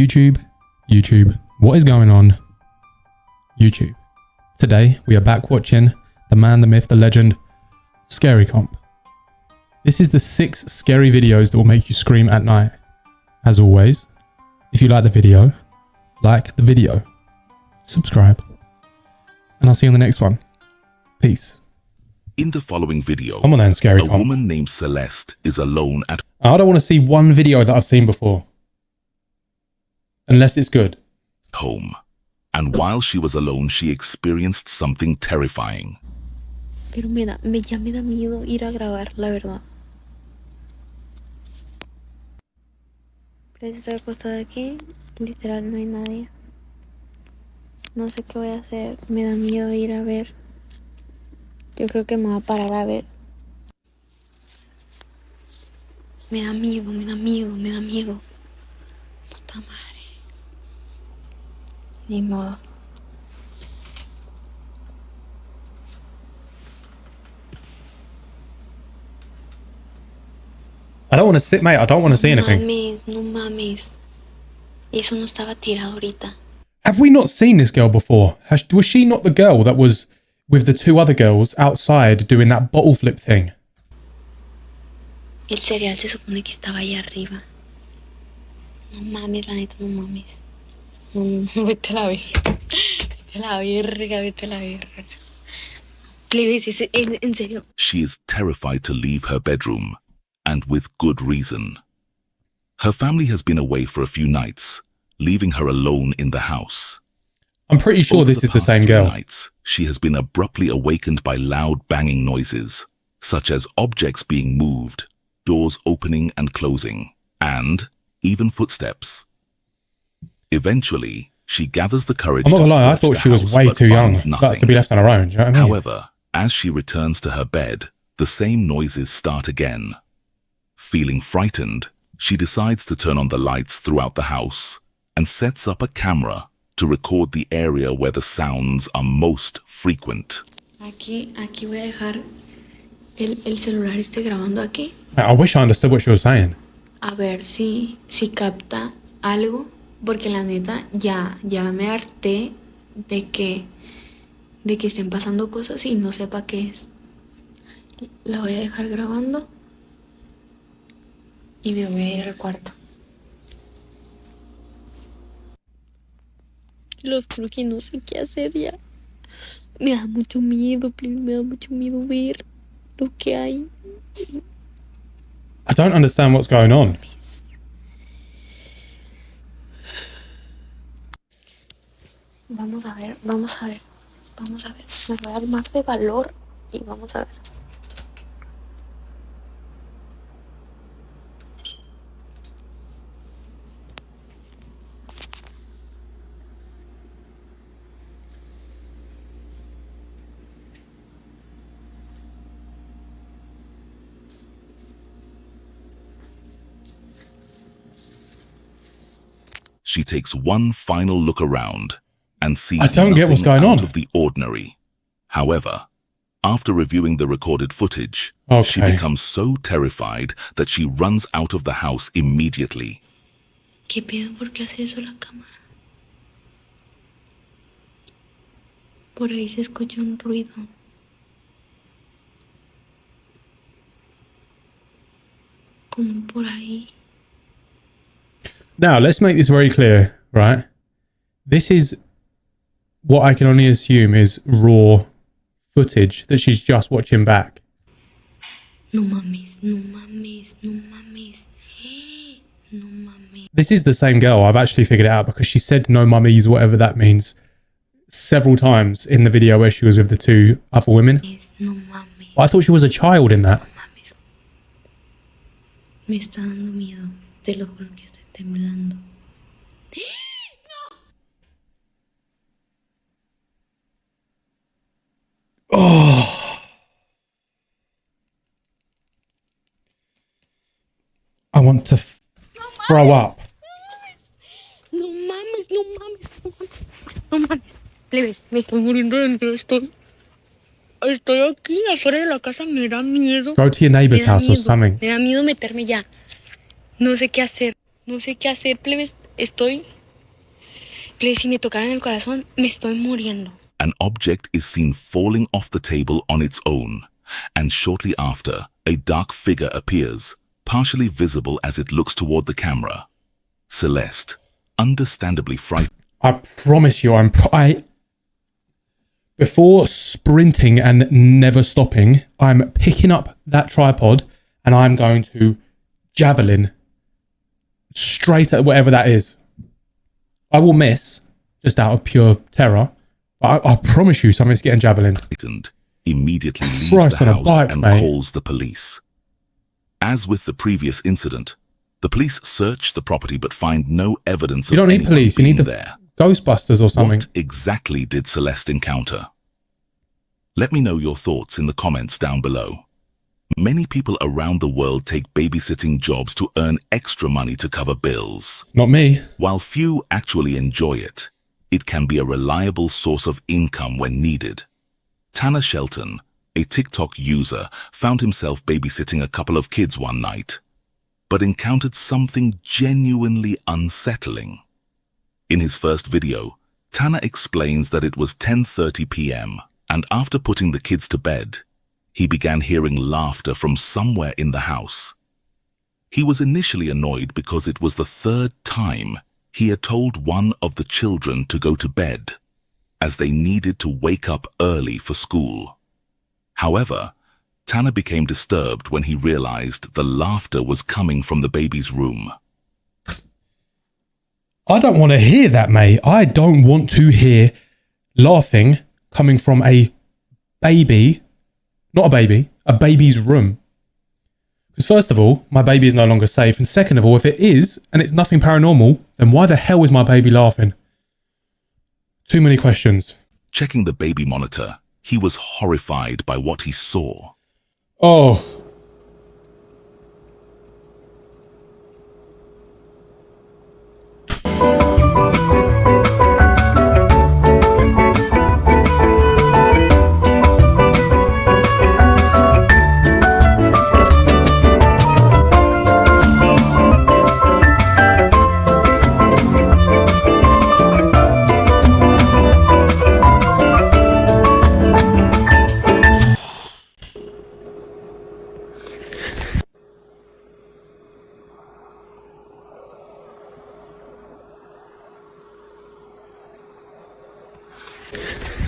YouTube, what is going on? YouTube. Today, we are back watching the man, the myth, the legend, Scary Comp. This is the 6 scary videos that will make you scream at night. As always, if you like the video, subscribe, and I'll see you on the next one. Peace. In the following video, Come on then, Scary a Comp. woman named Celeste is alone at I don't want to see one video that I've seen before. Unless it's good. home. And while she was alone, she experienced something terrifying. Pero ya me da miedo ir a grabar, la verdad. Pero estoy acostada aquí, literal no hay nadie. No sé qué voy a hacer, me da miedo ir a ver. Yo creo que me voy a parar a ver. Me da miedo, me da miedo, me da miedo. Puta madre. Ni modo. I don't want to sit, mate. I don't want to see anything. No mames. Eso no estaba tirado ahorita. Have we not seen this girl before? Was she not the girl that was with the 2 other girls outside doing that bottle flip thing? El cereal se supone que estaba allá arriba. No mames, la neta, no mames. No, vete a la verga. Vete a la verga, vete a la verga. Plebes, en serio. She is terrified to leave her bedroom, and with good reason. Her family has been away for a few nights, leaving her alone in the house. I'm pretty sure Over this is the past same 3 girl. nights, she has been abruptly awakened by loud banging noises, such as objects being moved, doors opening and closing, and even footsteps. Eventually, she gathers the courage I'm not to gonna lie, I search thought the she was house, way but too young finds nothing. to be left on her own. Do you know what I mean? However, as she returns to her bed, the same noises start again. Feeling frightened, she decides to turn on the lights throughout the house and sets up a camera to record the area where the sounds are most frequent. Aquí voy a dejar el celular grabando aquí. I wish I understood what she was saying. A ver si capta algo. Porque la neta ya me harté de que estén pasando cosas y no sepa qué es. La voy a dejar grabando y me voy a ir al cuarto. Los juro que no sé qué hacer ya. Me da mucho miedo, me da mucho miedo ver lo que hay. I don't understand what's going on. Vamos a ver. Me voy a dar más de valor y vamos a ver. She takes one final look around and sees I don't get what's nothing going out on. of the ordinary. However, after reviewing the recorded footage, she Okay. becomes so terrified that she runs out of the house immediately. ¿Qué pedo? ¿Por qué hace eso la cámara? Por ahí se escucha un ruido. Como por ahí. Now, let's make this very clear, right? This is what I can only assume is raw footage that she's just watching back. No mames, no mames, no mames. No mames. This is the same girl. I've actually figured it out because she said no mummies, whatever that means, several times in the video where she was with the 2 other women. No mames. I thought she was a child in that. No mames. Me está dando miedo. Te lo juro que estoy temblando. Oh. I want to throw up. No mames, no mames, no mames. No mames. Plebes, me estoy muriendo dentro. Estoy aquí afuera de la casa, me da miedo. Go to your neighbor's Me da house or miedo, something. Me da miedo meterme ya. No sé qué hacer. No sé qué hacer, plebes. Estoy... Si me tocaran el corazón, me estoy muriendo. An object is seen falling off the table on its own, and shortly after, a dark figure appears, partially visible as it looks toward the camera. Celeste, understandably frightened. I promise you, before sprinting and never stopping, I'm picking up that tripod and I'm going to javelin straight at whatever that is. I will miss, just out of pure terror, but I promise you something's getting javelined. Immediately leaves Christ the on a house bike, and mate. calls the police. As with the previous incident, the police search the property but find no evidence You of don't need anyone police, you being need the there. Ghostbusters or something. What exactly did Celeste encounter? Let me know your thoughts in the comments down below. Many people around the world take babysitting jobs to earn extra money to cover bills. Not me. While few actually enjoy it, it can be a reliable source of income when needed. Tanner Shelton, a TikTok user, found himself babysitting a couple of kids one night, but encountered something genuinely unsettling. In his first video, Tanner explains that it was 10:30 p.m. and after putting the kids to bed, he began hearing laughter from somewhere in the house. He was initially annoyed because it was the third time he had told one of the children to go to bed, as they needed to wake up early for school. However, Tanner became disturbed when he realized the laughter was coming from the baby's room. I don't want to hear that, mate. I don't want to hear laughing coming from a baby, not a baby, a baby's room. Because first of all, my baby is no longer safe. And second of all, if it is, and it's nothing paranormal, then why the hell is my baby laughing? Too many questions. Checking the baby monitor, he was horrified by what he saw. Oh.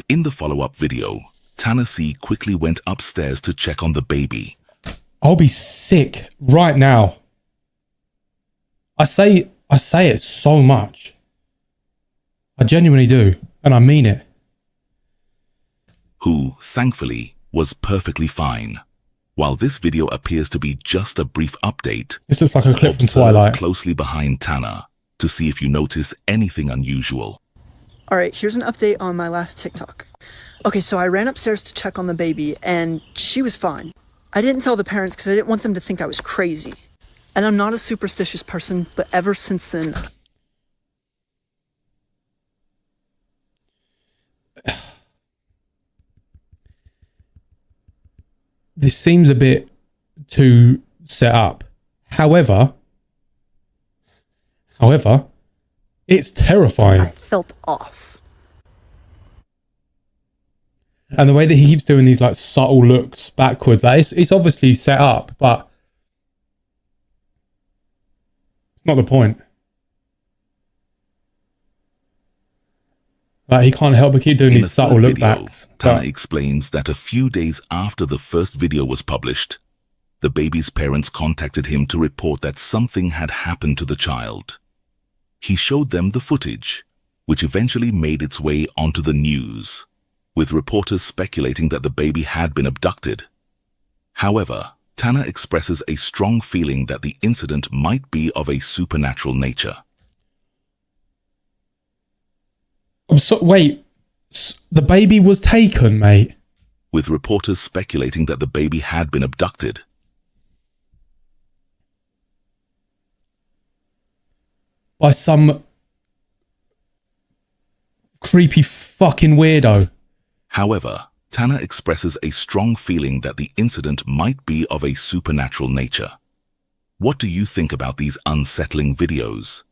In the follow-up video, Tanner C quickly went upstairs to check on the baby. I'll be sick right now. I say it so much. I genuinely do, and I mean it. Who, thankfully, was perfectly fine. While this video appears to be just a brief update, This looks like a clip from observe Twilight. closely behind Tanner to see if you notice anything unusual. Alright, here's an update on my last TikTok. Okay, so I ran upstairs to check on the baby, and she was fine. I didn't tell the parents because I didn't want them to think I was crazy. And I'm not a superstitious person, but ever since then... This seems a bit too set up. However, it's terrifying. I felt off. And the way that he keeps doing these like subtle looks backwards, like it's obviously set up, but it's not the point. Like he can't help but keep doing In these the subtle third look video, backs. Tanner But explains that a few days after the first video was published, the baby's parents contacted him to report that something had happened to the child. He showed them the footage, which eventually made its way onto the news, with reporters speculating that the baby had been abducted. However, Tanner expresses a strong feeling that the incident might be of a supernatural nature. wait, the baby was taken, mate. With reporters speculating that the baby had been abducted. By some creepy fucking weirdo. However, Tanner expresses a strong feeling that the incident might be of a supernatural nature. What do you think about these unsettling videos?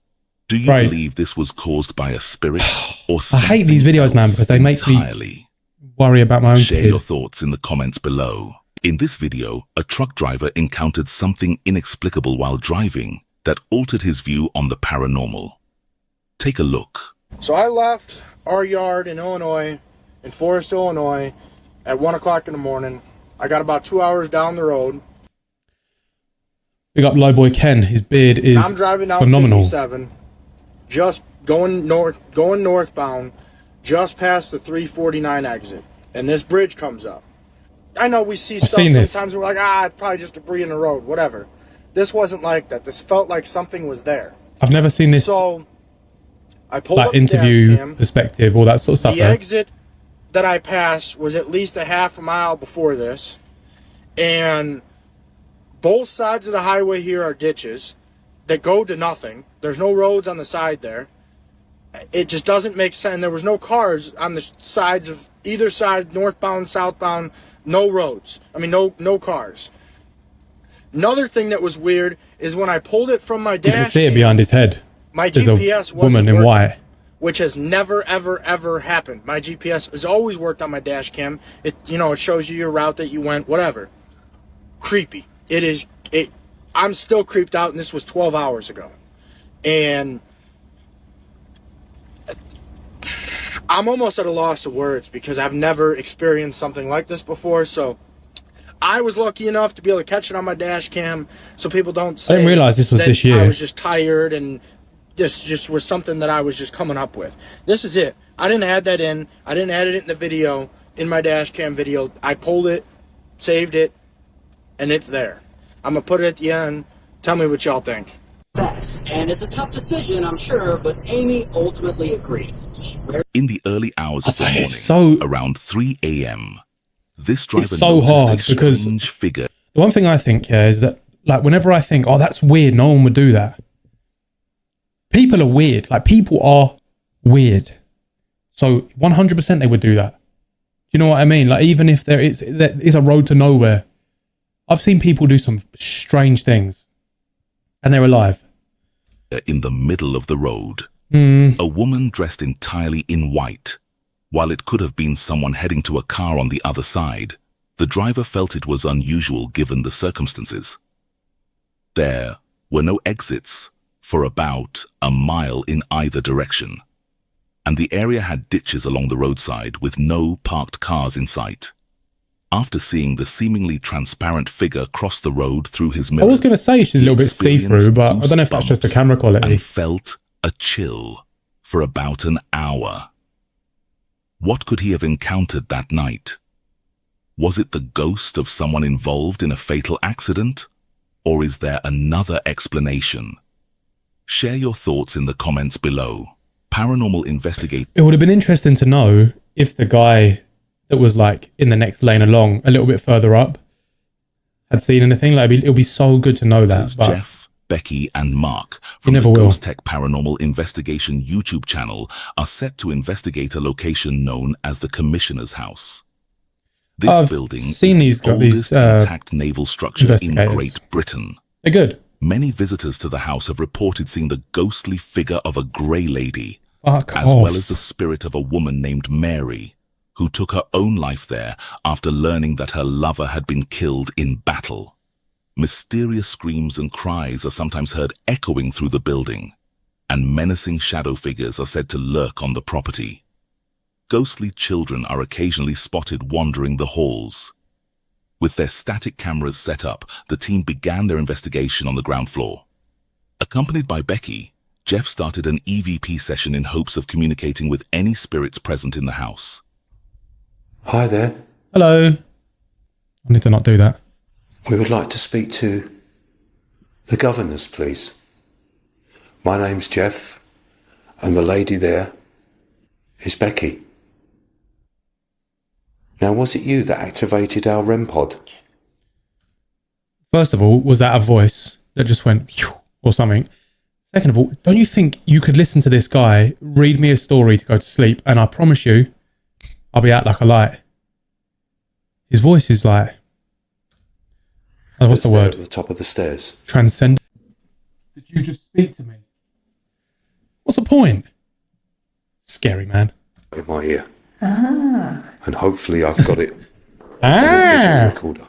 Do you Right. believe this was caused by a spirit or I something hate these videos, man, else because they make me entirely? worry about my own Share kid. your thoughts in the comments below. In this video, a truck driver encountered something inexplicable while driving that altered his view on the paranormal. Take a look. So I left our yard in Illinois, in Forest, Illinois, at 1 o'clock in the morning. I got about 2 hours down the road. Big up Lowboy Ken. His beard is I'm driving down phenomenal. 57, just going northbound, just past the 349 exit, and this bridge comes up. I know we see stuff sometimes, we're like, it's probably just debris in the road, whatever. This wasn't like that. This felt like something was there. I've never seen this, So I pulled like, up the interview dash cam. perspective, all that sort of stuff. The exit that I passed was at least a half a mile before this, and both sides of the highway here are ditches that go to nothing. There's no roads on the side there. It just doesn't make sense. There was no cars on the sides of either side, northbound, southbound, no roads. I mean, no cars. Another thing that was weird is when I pulled it from my dash You can see it cam, behind his head. my There's GPS a woman wasn't in working, white. which has never, ever, ever happened. My GPS has always worked on my dash cam. It shows you your route that you went, whatever. Creepy. I'm still creeped out, and this was 12 hours ago. And I'm almost at a loss of words because I've never experienced something like this before. So I was lucky enough to be able to catch it on my dash cam so people don't say I didn't realize this was that this year. I was just tired and this just was something that I was just coming up with. This is it. I didn't add that in. I didn't add it in the video, in my dash cam video. I pulled it, saved it, and it's there. I'm going to put it at the end. Tell me what y'all think. And it's a tough decision, I'm sure, but Amy ultimately agrees. In the early hours of the morning, It's so- around 3 a.m., this driver so noticed hard a because- strange figure. The one thing I think, is that, like, whenever I think, oh, that's weird, no one would do that. People are weird. Like, people are weird. So 100% they would do that. Do you know what I mean? Like, even if there is a road to nowhere. I've seen people do some strange things. And they're alive. In the middle of the road. Mm. A woman dressed entirely in white. While it could have been someone heading to a car on the other side, the driver felt it was unusual given the circumstances. There were no exits for about a mile in either direction, and the area had ditches along the roadside with no parked cars in sight. After seeing the seemingly transparent figure cross the road through his mirrors, I was going to say she's a little bit see-through, but I don't know if that's just the camera quality. and felt a chill for about an hour. What could he have encountered that night? Was it the ghost of someone involved in a fatal accident? Or is there another explanation? Share your thoughts in the comments below. Paranormal investigators It would have been interesting to know if the guy that was like in the next lane along, a little bit further up, had seen anything. Like, it would be so good to know that. But Jeff, Becky and Mark from the never will. Ghost Tech Paranormal Investigation YouTube channel are set to investigate a location known as the Commissioner's House. This I've building seen is the oldest intact naval structure in investigators. Great Britain. they're good. Many visitors to the house have reported seeing the ghostly figure of a grey lady, Fuck as off. well as the spirit of a woman named Mary, who took her own life there after learning that her lover had been killed in battle. Mysterious screams and cries are sometimes heard echoing through the building, and menacing shadow figures are said to lurk on the property. Ghostly children are occasionally spotted wandering the halls. With their static cameras set up, the team began their investigation on the ground floor. Accompanied by Becky, Jeff started an EVP session in hopes of communicating with any spirits present in the house. Hi there. Hello. I need to not do that. We would like to speak to the governors, please. My name's Jeff, and the lady there is Becky. Now, was it you that activated our REM pod? First of all, was that a voice that just went phew or something? Second of all, don't you think you could listen to this guy read me a story to go to sleep, and I promise you, I'll be out like a light. His voice is like, oh, what's the That's there word? at the top of the stairs. Transcendent. Did you just speak to me? What's the point? Scary man. in my ear. And hopefully I've got it on a digital recorder.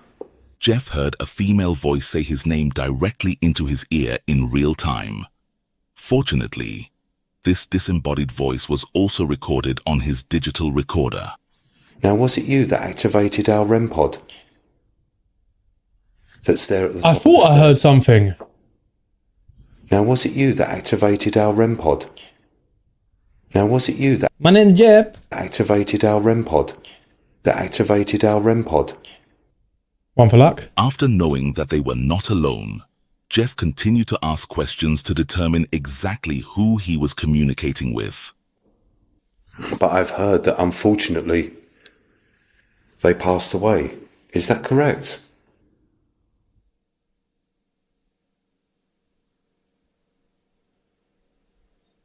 Jeff heard a female voice say his name directly into his ear in real time. Fortunately, this disembodied voice was also recorded on his digital recorder. Now, was it you that activated our REM pod? That's there at the top I of the thought I heard stairs? something. Now, was it you that activated our REM pod? Now, was it you that My name's Jeff. activated our REM pod? That activated our REM pod? One for luck. After knowing that they were not alone, Jeff continued to ask questions to determine exactly who he was communicating with. But I've heard that unfortunately they passed away. Is that correct?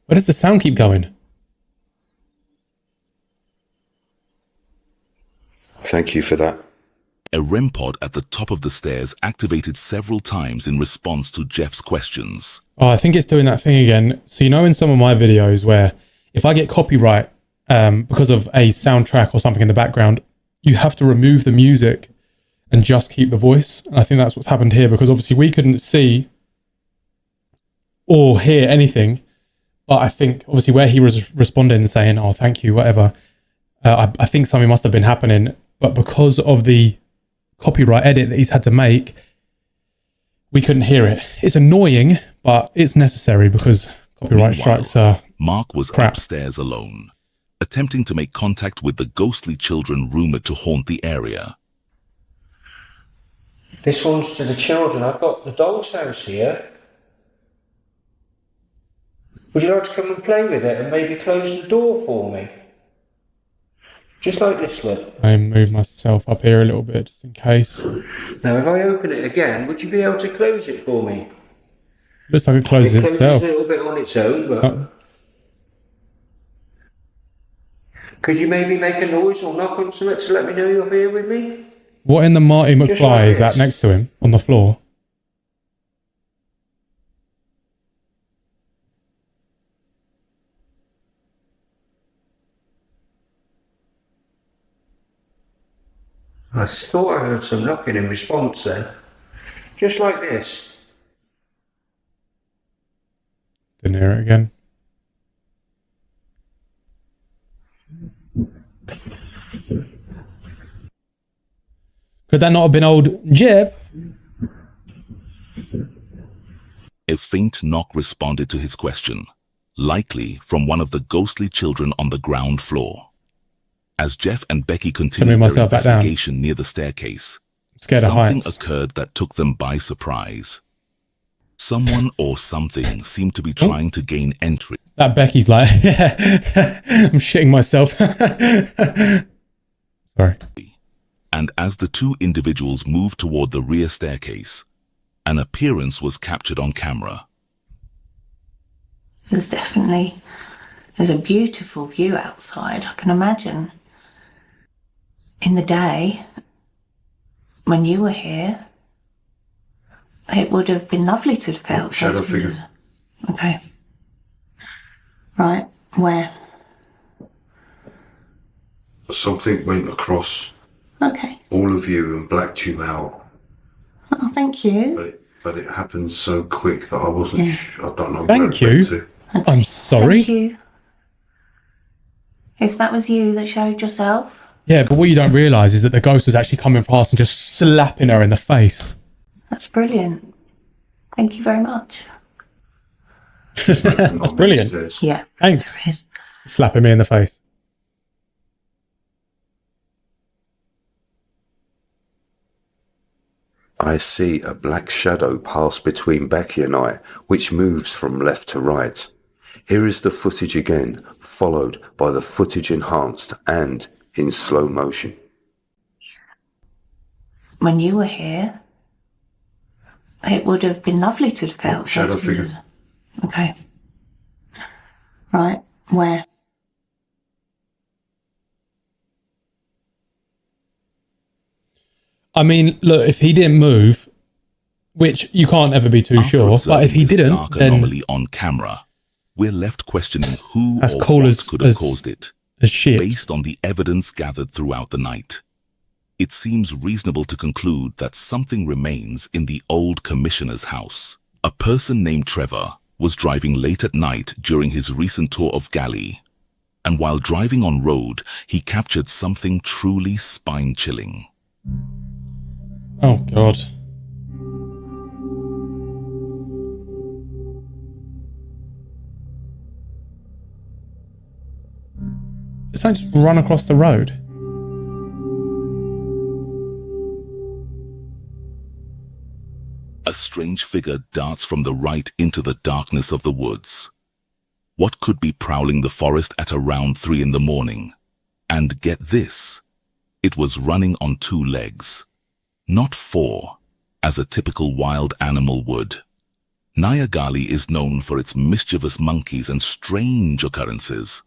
Where does the sound keep going? Thank you for that. A REM pod at the top of the stairs activated several times in response to Jeff's questions. Oh, I think it's doing that thing again. So you know in some of my videos where if I get copyright because of a soundtrack or something in the background, you have to remove the music and just keep the voice. And I think that's what's happened here because obviously we couldn't see or hear anything. But I think obviously where he was responding and saying, oh, thank you, whatever, I think something must have been happening. But because of the copyright edit that he's had to make, we couldn't hear it. It's annoying, but it's necessary because copyright strikes are Mark was crap. upstairs alone, attempting to make contact with the ghostly children rumored to haunt the area. This one's to the children. I've got the doll's house here. Would you like to come and play with it and maybe close the door for me? Just like this, look. I move myself up here a little bit just in case. Now, if I open it again, would you be able to close it for me? Looks like it closes It closes itself. a little bit on its own, but... Oh. Could you maybe make a noise or knock on something to let me know you're here with me? What in the Marty Just McFly like is that this. next to him on the floor? I thought I heard some knocking in response then. Just like this. Didn't hear it again. Could that not have been old Jeff? A faint knock responded to his question, likely from one of the ghostly children on the ground floor. As Jeff and Becky continued their myself back down. investigation near the staircase, Scared of something heights. occurred that took them by surprise. Someone or something seemed to be trying to gain entry. That Becky's like, I'm shitting myself. Sorry. And as the two individuals moved toward the rear staircase, an appearance was captured on camera. There's a beautiful view outside, I can imagine. In the day, when you were here, it would have been lovely to look out. Shadow figure. Okay. Right, where? Something went across Okay. all of you and blacked you out. Oh, thank you. But it happened so quick that I wasn't I don't know Thank where it you. went I'm sorry. Thank you. If that was you that showed yourself, Yeah, but what you don't realise is that the ghost was actually coming past and just slapping her in the face. that's brilliant. Thank you very much. to. That's brilliant. Stairs. Yeah. Thanks. There is. Slapping me in the face. I see a black shadow pass between Becky and I, which moves from left to right. Here is the footage again, followed by the footage enhanced and in slow motion. When you were here, it would have been lovely to look out. shadow figure. Okay. Right, where? I mean, look, if he didn't move, which you can't ever be too After sure, but if observing he this didn't, dark then anomaly on camera, we're left questioning who As or cool what as- could have as- caused it, As shit. based on the evidence gathered throughout the night. It seems reasonable to conclude that something remains in the old commissioner's house. A person named Trevor was driving late at night during his recent tour of Galley, and while driving on road, he captured something truly spine-chilling. Oh, God. Did someone just run across the road? A strange figure darts from the right into the darkness of the woods. What could be prowling the forest at around 3 in the morning? And get this, it was running on 2 legs, not 4, as a typical wild animal would. Nyagali is known for its mischievous monkeys and strange occurrences,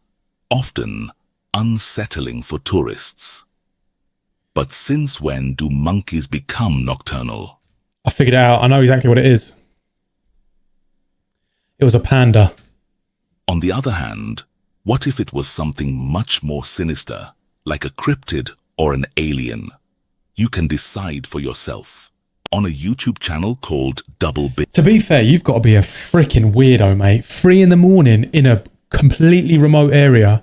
often unsettling for tourists. But since when do monkeys become nocturnal? I figured it out. I know exactly what it is. It was a panda. On the other hand, what if it was something much more sinister, like a cryptid or an alien? You can decide for yourself. On a YouTube channel called Double Bit. To be fair, you've got to be a freaking weirdo, mate. 3 in the morning in a completely remote area.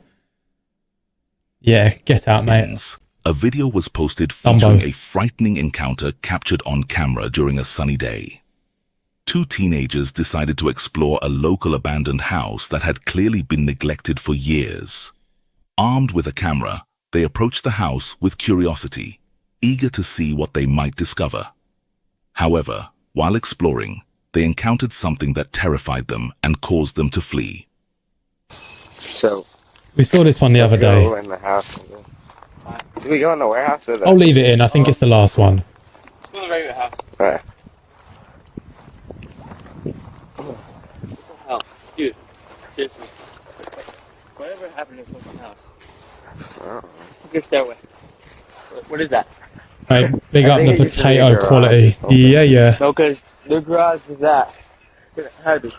Yeah, get out, mate. A video was posted featuring Dumbo. a frightening encounter captured on camera during a sunny day. 2 teenagers decided to explore a local abandoned house that had clearly been neglected for years. Armed with a camera, they approached the house with curiosity, eager to see what they might discover. However, while exploring, they encountered something that terrified them and caused them to flee. So We saw this one the other day. go in the house. Do we go in the warehouse or the? I'll leave it in. I think it's the last one. Go in the regular house. Alright. Hell, dude, seriously. Whatever happened to the house? Look your stairway. What is that? Mate, big I up think the it's just a potato garage quality. or something. Yeah, yeah. No, because the garage is that. It had to be.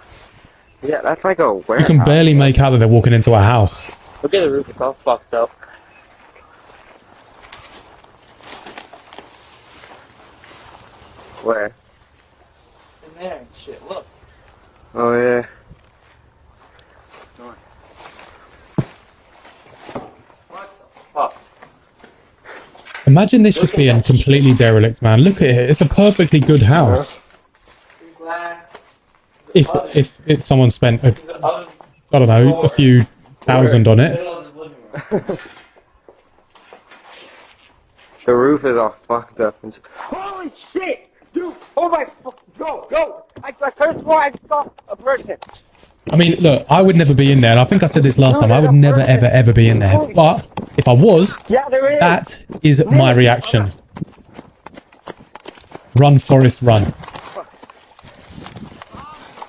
Yeah, that's like a warehouse. You can barely make out that they're walking into a house. Look at the roof, it's all fucked up. Where? In there and shit, look. Oh yeah. What the fuck? Imagine this just being completely derelict, man. Look at it. It's a perfectly good house. If someone spent I don't know, a few thousand on it. The roof is all fucked up. And holy shit! Dude! Oh my fucking go! I could have sworn I saw a person. I mean, look, I would never be in there, and I think I said this last time. I would never, ever, ever be in there. But if I was, Yeah, there is. that is my reaction. Run, Forrest, run.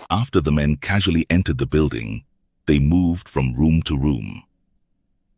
After the men casually entered the building, they moved from room to room.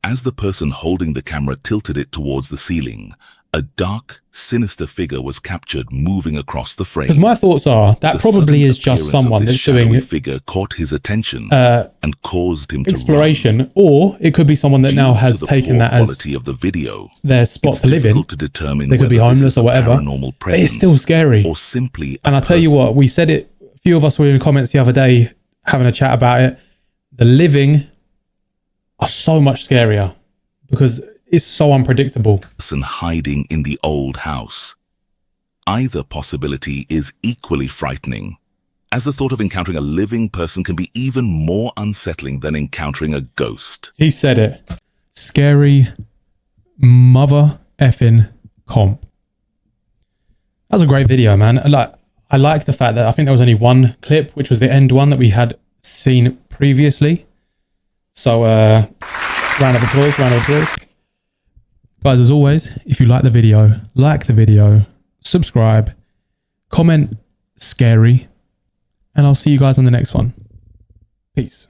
As the person holding the camera tilted it towards the ceiling, a dark, sinister figure was captured moving across the frame. Because my thoughts are that The probably sudden is just appearance of someone this that's shadowy doing figure caught his attention and caused him to exploration, or it could be someone that now has taken that as quality of the video. their spot It's to live in. difficult to determine They could be whether this homeless is or a whatever. paranormal But it's presence still scary. or simply a And I'll tell you what, we said it, a few of us were in the comments the other day having a chat about it. The living are so much scarier because it's so unpredictable. person hiding in the old house. Either possibility is equally frightening, as the thought of encountering a living person can be even more unsettling than encountering a ghost. He said it. Scary mother effing comp. That was a great video, man. I like the fact that I think there was only one clip, which was the end one that we had seen previously. So, round of applause, round of applause. Guys, as always, if you like the video, subscribe, comment scary, and I'll see you guys on the next one. Peace.